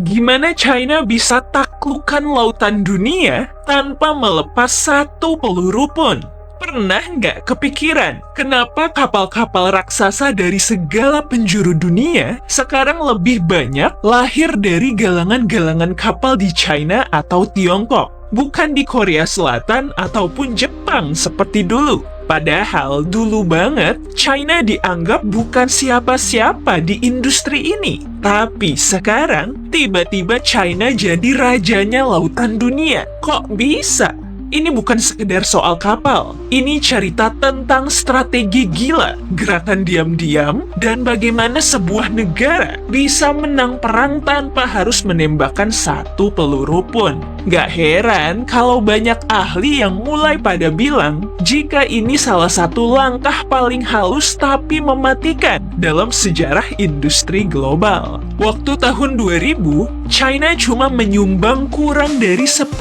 Gimana China bisa taklukkan lautan dunia tanpa melepas satu peluru pun? Pernah nggak kepikiran kenapa kapal-kapal raksasa dari segala penjuru dunia sekarang lebih banyak lahir dari galangan-galangan kapal di China atau Tiongkok, bukan di Korea Selatan ataupun Jepang seperti dulu? Padahal dulu banget China dianggap bukan siapa-siapa di industri ini. Tapi sekarang tiba-tiba China jadi rajanya lautan dunia. Kok bisa? Ini bukan sekedar soal kapal. Ini cerita tentang strategi gila, gerakan diam-diam, dan bagaimana sebuah negara bisa menang perang tanpa harus menembakkan satu peluru pun. Gak heran kalau banyak ahli yang mulai pada bilang jika ini salah satu langkah paling halus tapi mematikan dalam sejarah industri global. Waktu tahun 2000, China cuma menyumbang kurang dari 10%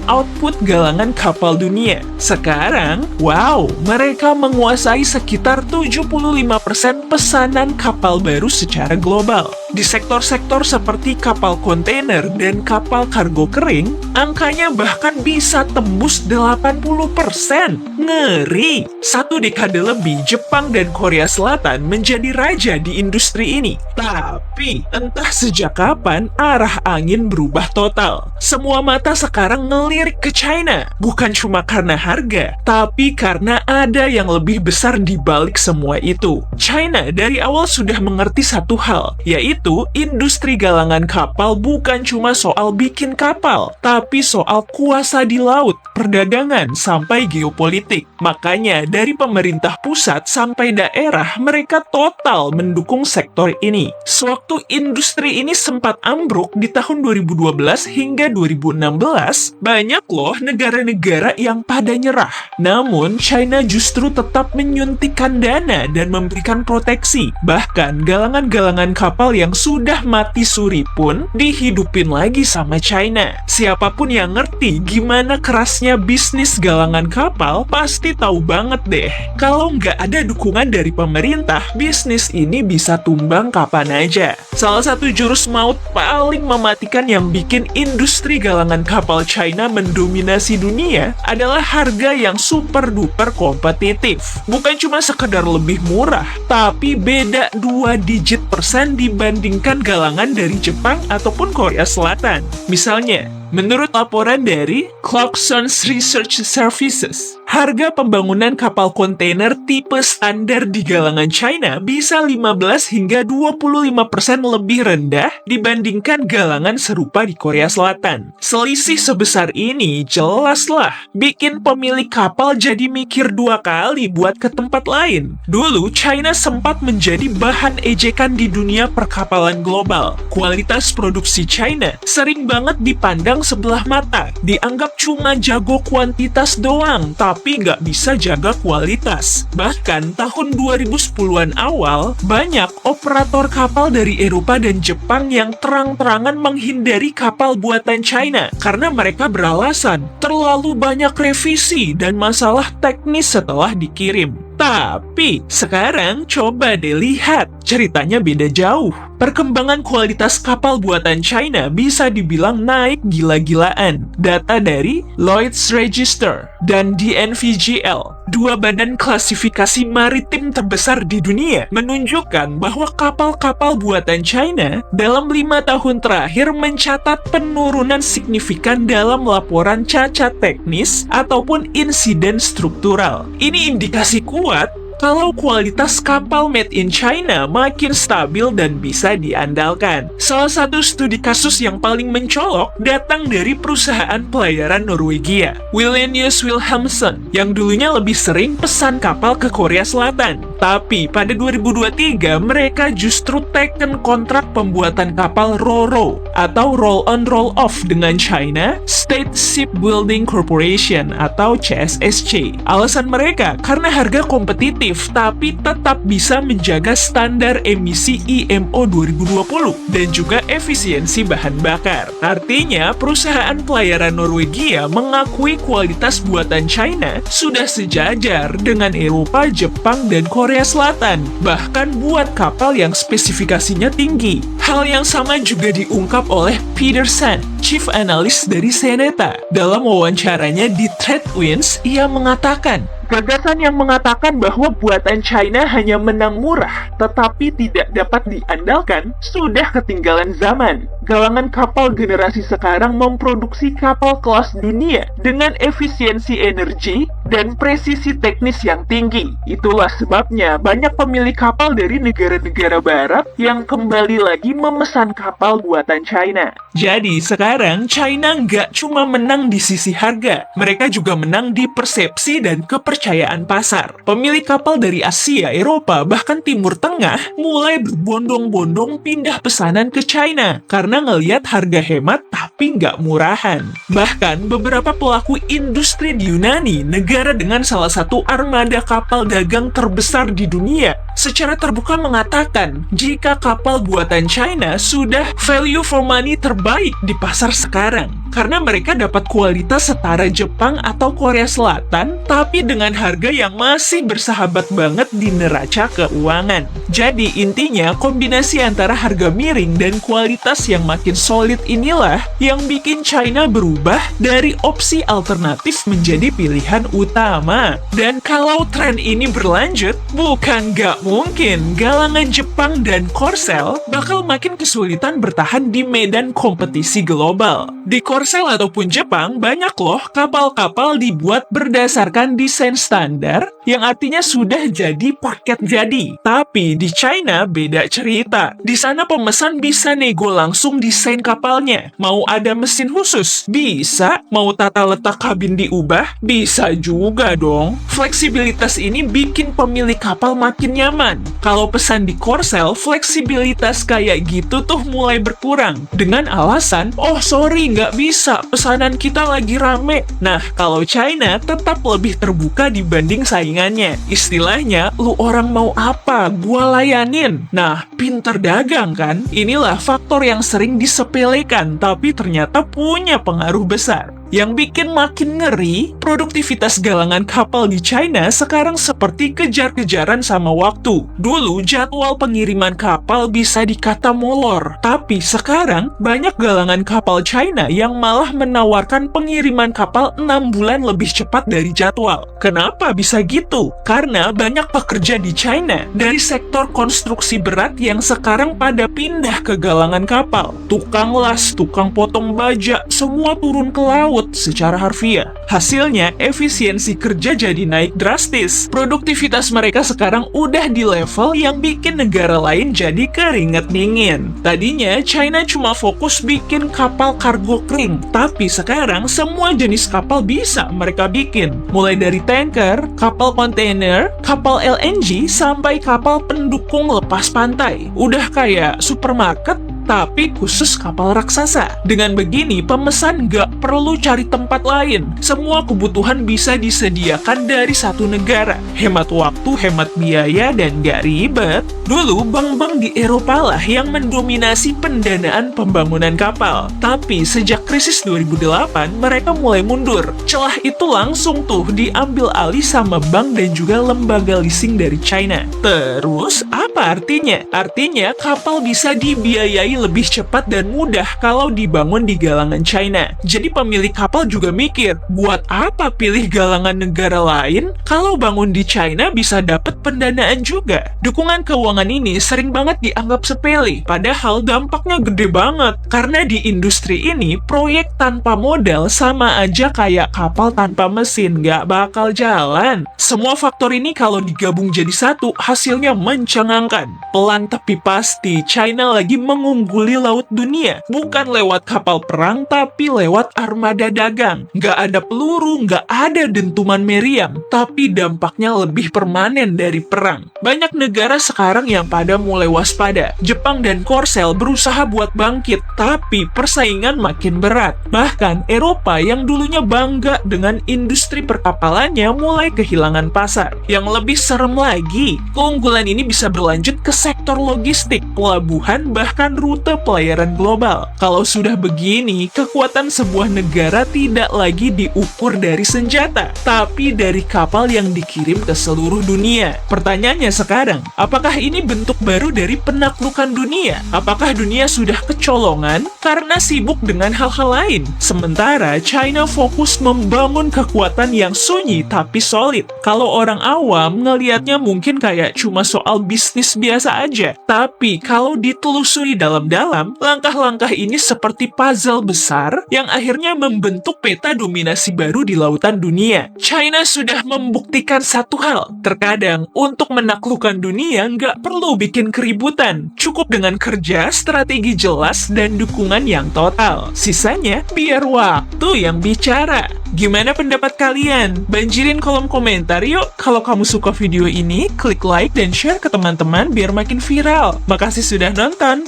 output galangan kapal dunia. Sekarang, wow, mereka menguasai sekitar 75% pesanan kapal baru secara global. Di sektor-sektor seperti kapal kontainer dan kapal kargo kering, angkanya bahkan bisa tembus 80%. Ngeri! Satu dekade lebih, Jepang dan Korea Selatan menjadi raja di industri ini. Tapi, entah sejak kapan, arah angin berubah total. Semua mata sekarang ngelirik ke China. Bukan cuma karena harga, tapi karena ada yang lebih besar di balik semua itu. China dari awal sudah mengerti satu hal, yaitu industri galangan kapal bukan cuma soal bikin kapal, tapi soal kuasa di laut, perdagangan, sampai geopolitik. Makanya dari pemerintah pusat sampai daerah, mereka total mendukung sektor ini. Sewaktu industri ini sempat ambruk di tahun 2012 hingga 2016, banyak loh negara-negara yang pada nyerah. Namun, China justru tetap menyuntikkan dana dan memberikan proteksi. Bahkan, galangan-galangan kapal yang sudah mati suri pun dihidupin lagi sama China. Siapapun yang ngerti gimana kerasnya bisnis galangan kapal pasti tahu banget deh. Kalau nggak ada dukungan dari pemerintah, bisnis ini bisa tumbang kapan aja. Salah satu jurus maut paling mematikan yang bikin industri galangan kapal China mendominasi dunia adalah harga yang super duper kompetitif. Bukan cuma sekedar lebih murah, tapi beda 2 digit persen dibandingkan galangan dari Jepang ataupun Korea Selatan. Misalnya, menurut laporan dari Clarksons Research Services, harga pembangunan kapal kontainer tipe standar di galangan China bisa 15 hingga 25% lebih rendah dibandingkan galangan serupa di Korea Selatan. Selisih sebesar ini jelaslah bikin pemilik kapal jadi mikir 2 kali buat ke tempat lain. Dulu, China sempat menjadi bahan ejekan di dunia perkapalan global. Kualitas produksi China sering banget dipandang sebelah mata, dianggap cuma jago kuantitas doang, tapi nggak bisa jaga kualitas. Bahkan tahun 2010-an awal, banyak operator kapal dari Eropa dan Jepang yang terang-terangan menghindari kapal buatan China karena mereka beralasan terlalu banyak revisi dan masalah teknis setelah dikirim. Tapi, sekarang coba deh lihat, ceritanya beda jauh. Perkembangan kualitas kapal buatan China bisa dibilang naik gila-gilaan. Data dari Lloyd's Register dan DNVGL, 2 badan klasifikasi maritim terbesar di dunia, menunjukkan bahwa kapal-kapal buatan China dalam 5 tahun terakhir mencatat penurunan signifikan dalam laporan cacat teknis ataupun insiden struktural. Ini indikasi kuat kalau kualitas kapal made in China makin stabil dan bisa diandalkan. Salah satu studi kasus yang paling mencolok datang dari perusahaan pelayaran Norwegia, Wallenius Wilhelmsen, yang dulunya lebih sering pesan kapal ke Korea Selatan. Tapi pada 2023, mereka justru teken kontrak pembuatan kapal RoRo atau Roll On Roll Off dengan China State Shipbuilding Corporation atau CSSC. Alasan mereka karena harga kompetitif kompetitif tapi tetap bisa menjaga standar emisi IMO 2020 dan juga efisiensi bahan bakar. Artinya, perusahaan pelayaran Norwegia mengakui kualitas buatan China sudah sejajar dengan Eropa, Jepang, dan Korea Selatan, bahkan buat kapal yang spesifikasinya tinggi. Hal yang sama juga diungkap oleh Peter Sand, Chief Analyst dari Seneta. Dalam wawancaranya di TradeWinds, ia mengatakan, gagasan yang mengatakan bahwa buatan China hanya menang murah tetapi tidak dapat diandalkan sudah ketinggalan zaman. Galangan kapal generasi sekarang memproduksi kapal kelas dunia dengan efisiensi energi dan presisi teknis yang tinggi. Itulah sebabnya banyak pemilik kapal dari negara-negara barat yang kembali lagi memesan kapal buatan China. Jadi sekarang China nggak cuma menang di sisi harga, mereka juga menang di persepsi dan kepercayaan pasar. Pemilik kapal dari Asia, Eropa, bahkan Timur Tengah mulai berbondong-bondong pindah pesanan ke China karena ngelihat harga hemat tapi nggak murahan. Bahkan beberapa pelaku industri di Yunani, negara dengan salah satu armada kapal dagang terbesar di dunia, secara terbuka mengatakan jika kapal buatan China sudah value for money terbaik di pasar sekarang karena mereka dapat kualitas setara Jepang atau Korea Selatan tapi dengan harga yang masih bersahabat banget di neraca keuangan. Jadi intinya kombinasi antara harga miring dan kualitas yang makin solid inilah yang bikin China berubah dari opsi alternatif menjadi pilihan utama. Dan kalau tren ini berlanjut, bukan gak mungkin galangan Jepang dan Korsel bakal makin kesulitan bertahan di medan kompetisi global. Di Korsel ataupun Jepang, banyak loh kapal-kapal dibuat berdasarkan desain standar yang artinya sudah jadi paket jadi. Tapi di China beda cerita. Di sana pemesan bisa nego langsung desain kapalnya. Mau ada mesin khusus? Bisa. Mau tata letak kabin diubah? Bisa juga dong. Fleksibilitas ini bikin pemilik kapal makin nyaman. Kalau pesan di Korsel, fleksibilitas kayak gitu tuh mulai berkurang. Dengan alasan, oh sorry nggak bisa, pesanan kita lagi rame. Nah, kalau China tetap lebih terbuka dibanding saingannya. Istilahnya, lu orang mau apa, gua layanin. Nah, pinter dagang kan? Inilah faktor yang sering disepelekan, tapi ternyata punya pengaruh besar. Yang bikin makin ngeri, produktivitas galangan kapal di China sekarang seperti kejar-kejaran sama waktu. Dulu jadwal pengiriman kapal bisa dikata molor, tapi sekarang banyak galangan kapal China yang malah menawarkan pengiriman kapal 6 bulan lebih cepat dari jadwal. Kenapa bisa gitu? Karena banyak pekerja di China dari sektor konstruksi berat yang sekarang pada pindah ke galangan kapal. Tukang las, tukang potong baja, semua turun ke laut secara harfiah. Hasilnya, efisiensi kerja jadi naik drastis. Produktivitas mereka sekarang udah di level yang bikin negara lain jadi keringet dingin. Tadinya, China cuma fokus bikin kapal kargo kering, tapi sekarang semua jenis kapal bisa mereka bikin. Mulai dari tanker, kapal kontainer, kapal LNG, sampai kapal pendukung lepas pantai. Udah kayak supermarket, tapi khusus kapal raksasa. Dengan begini, pemesan nggak perlu cari tempat lain. Semua kebutuhan bisa disediakan dari satu negara. Hemat waktu, hemat biaya, dan nggak ribet. Dulu, bank-bank di Eropa lah yang mendominasi pendanaan pembangunan kapal. Tapi sejak krisis 2008, mereka mulai mundur. Celah itu langsung tuh diambil alih sama bank dan juga lembaga leasing dari China. Terus, apa artinya? Artinya, kapal bisa dibiayai lebih cepat dan mudah kalau dibangun di galangan China. Jadi pemilik kapal juga mikir, buat apa pilih galangan negara lain kalau bangun di China bisa dapat pendanaan juga. Dukungan keuangan ini sering banget dianggap sepele, padahal dampaknya gede banget. Karena di industri ini, proyek tanpa modal sama aja kayak kapal tanpa mesin, nggak bakal jalan. Semua faktor ini kalau digabung jadi satu, hasilnya mencengangkan. menenangkan. Pelan tapi pasti, China lagi mengungguli laut dunia. Bukan lewat kapal perang, tapi lewat armada dagang. Nggak ada peluru, nggak ada dentuman meriam, tapi dampaknya lebih permanen dari perang. Banyak negara sekarang yang pada mulai waspada. Jepang dan Korsel berusaha buat bangkit, tapi persaingan makin berat. Bahkan Eropa yang dulunya bangga dengan industri perkapalannya mulai kehilangan pasar. Yang lebih serem lagi, keunggulan ini bisa berlanjut ke sektor logistik, pelabuhan, bahkan rute pelayaran global. Kalau sudah begini, kekuatan sebuah negara tidak lagi diukur dari senjata, tapi dari kapal yang dikirim ke seluruh dunia. Pertanyaannya sekarang, apakah ini bentuk baru dari penaklukan dunia? Apakah dunia sudah kecolongan karena sibuk dengan hal-hal lain? Sementara China fokus membangun kekuatan yang sunyi tapi solid. Kalau orang awam ngelihatnya mungkin kayak cuma soal bisnis biasa aja. Tapi kalau ditelusuri dalam-dalam, langkah-langkah ini seperti puzzle besar yang akhirnya membentuk peta dominasi baru di lautan dunia. China sudah membuktikan satu hal, terkadang untuk menaklukkan dunia nggak perlu bikin keributan. Cukup dengan kerja, strategi jelas, dan dukungan yang total. Sisanya, biar waktu yang bicara. Gimana pendapat kalian? Banjirin kolom komentar yuk. Kalau kamu suka video ini, klik like dan share ke teman-teman biar makin viral. Makasih sudah nonton.